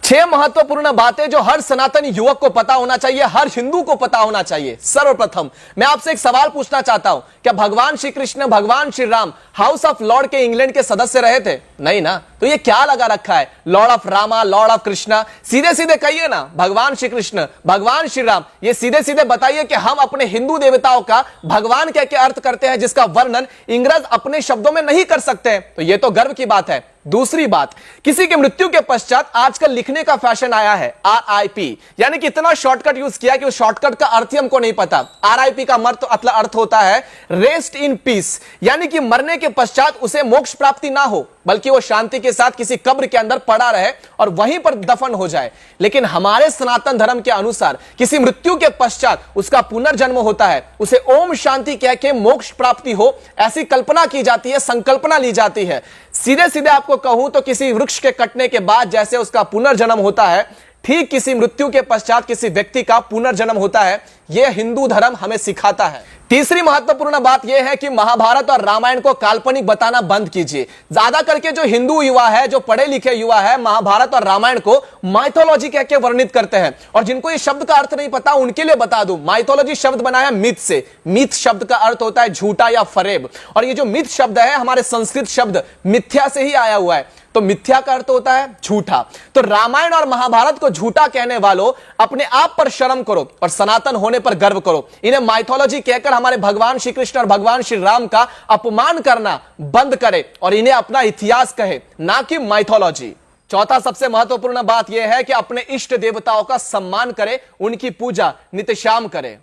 6 महत्वपूर्ण बातें जो हर सनातनी युवक को पता होना चाहिए, हर हिंदू को पता होना चाहिए। सर्वप्रथम मैं आपसे एक सवाल पूछना चाहता हूं, क्या भगवान श्री कृष्ण, भगवान Shri Ram house of Lord के इंग्लैंड के सदस्य रहे थे? नहीं ना। तो ये क्या लगा रखा है, Lord of Rama, Lord of Krishna? सीधे सीधे कहिए ना, भगवान श्री कृष्ण, भगवान श्री राम। ये सीधे सीधे बताइए कि हम अपने हिंदू देवताओं का भगवान क्या क्या अर्थ करते हैं, जिसका वर्णन इंग्रज अपने शब्दों में नहीं कर सकते। तो ये तो गर्व की बात है। दूसरी बात, किसी की मृत्यु के पश्चात आजकल लिखने का फैशन आया है RIP, यानी कि इतना शॉर्टकट यूज किया कि उस शॉर्टकट का अर्थ ही हमको नहीं पता। RIP का मतलब अर्थ होता है रेस्ट इन पीस, यानी कि मरने के पश्चात उसे मोक्ष प्राप्ति ना हो, बल्कि वो शांति के साथ किसी कब्र के अंदर पड़ा रहे और वहीं पर दफन हो जाए। लेकिन हमारे सनातन धर्म के अनुसार किसी मृत्यु के पश्चात उसका पुनर्जन्म होता है, उसे ओम शांति कह के मोक्ष प्राप्ति हो, ऐसी कल्पना की जाती है, संकल्पना ली जाती है। सीधे सीधे आपको कहूं तो किसी वृक्ष के कटने के बाद जैसे उसका पुनर्जन्म होता है, ठीक किसी मृत्यु के पश्चात किसी व्यक्ति का पुनर्जन्म होता है। यह हिंदू धर्म हमें सिखाता है। तीसरी महत्वपूर्ण बात यह है कि महाभारत और रामायण को काल्पनिक बताना बंद कीजिए। ज्यादा करके जो हिंदू युवा है, जो पढ़े लिखे युवा है, महाभारत और रामायण को माइथोलॉजी कह के वर्णित करते हैं। और जिनको ये शब्द का अर्थ नहीं पता उनके लिए बता दूं, माइथोलॉजी शब्द बना है मिथ से। मिथ शब्द का अर्थ होता है झूठा या फरेब, और ये जो मिथ शब्द है हमारे संस्कृत शब्द मिथ्या से ही आया हुआ है। तो मिथ्या का अर्थ होता है झूठा। तो रामायण और महाभारत को झूठा कहने वालों, अपने आप पर शर्म करो और सनातन होने पर गर्व करो। इन्हें माइथोलॉजी कहकर हमारे भगवान श्री कृष्ण और भगवान श्री राम का अपमान करना बंद करे और इन्हें अपना इतिहास कहे, ना कि माइथोलॉजी। चौथा सबसे महत्वपूर्ण बात यह है कि अपने इष्ट देवताओं का सम्मान करे, उनकी पूजा नित्य शाम करे।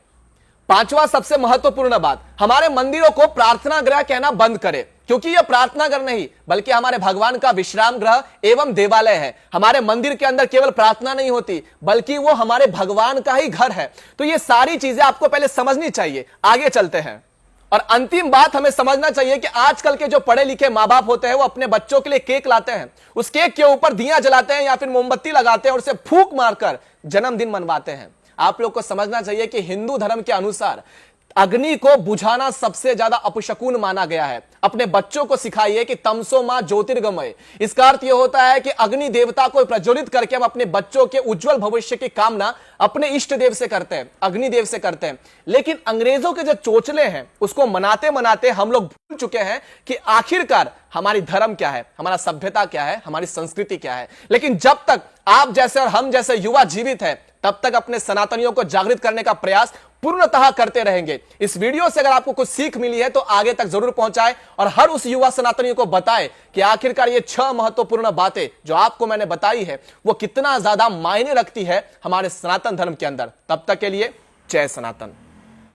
पांचवा सबसे महत्वपूर्ण बात, हमारे मंदिरों को प्रार्थना गृह कहना बंद करे, क्योंकि यह प्रार्थना घर नहीं बल्कि हमारे भगवान का विश्राम गृह एवं देवालय है। हमारे मंदिर के अंदर केवल प्रार्थना नहीं होती, बल्कि वो हमारे भगवान का ही घर है। तो ये सारी चीजें आपको पहले समझनी चाहिए। आगे चलते हैं। और अंतिम बात हमें समझना चाहिए कि आजकल के जो पढ़े लिखे माँ बाप होते हैं वो अपने बच्चों के लिए केक लाते हैं, उस केक के ऊपर दिया जलाते हैं या फिर मोमबत्ती लगाते हैं और उसे फूंक मारकर जन्मदिन मनवाते हैं। आप लोग को समझना चाहिए कि हिंदू धर्म के अनुसार अग्नि को बुझाना सबसे ज्यादा अपशकुन माना गया है। अपने बच्चों को सिखाइए कि तमसो मां ज्योतिर्गमय। इसका अर्थ यह होता है कि अग्नि देवता को प्रज्वलित करके हम अपने बच्चों के उज्जवल भविष्य की कामना अपने इष्ट देव से करते हैं, अग्निदेव से करते हैं। लेकिन अंग्रेजों के जो चोचले हैं उसको मनाते मनाते हम लोग भूल चुके हैं कि आखिरकार हमारी धर्म क्या है, हमारा सभ्यता क्या है, हमारी संस्कृति क्या है। लेकिन जब तक आप जैसे और हम जैसे युवा जीवित है, तब तक अपने सनातनियों को जागृत करने का प्रयास पूर्णतः करते रहेंगे। इस वीडियो से अगर आपको कुछ सीख मिली है तो आगे तक जरूर पहुंचाएं और हर उस युवा सनातनियों को बताएं कि आखिरकार ये 6 महत्वपूर्ण बातें जो आपको मैंने बताई है वो कितना ज्यादा मायने रखती है हमारे सनातन धर्म के अंदर। तब तक के लिए जय सनातन।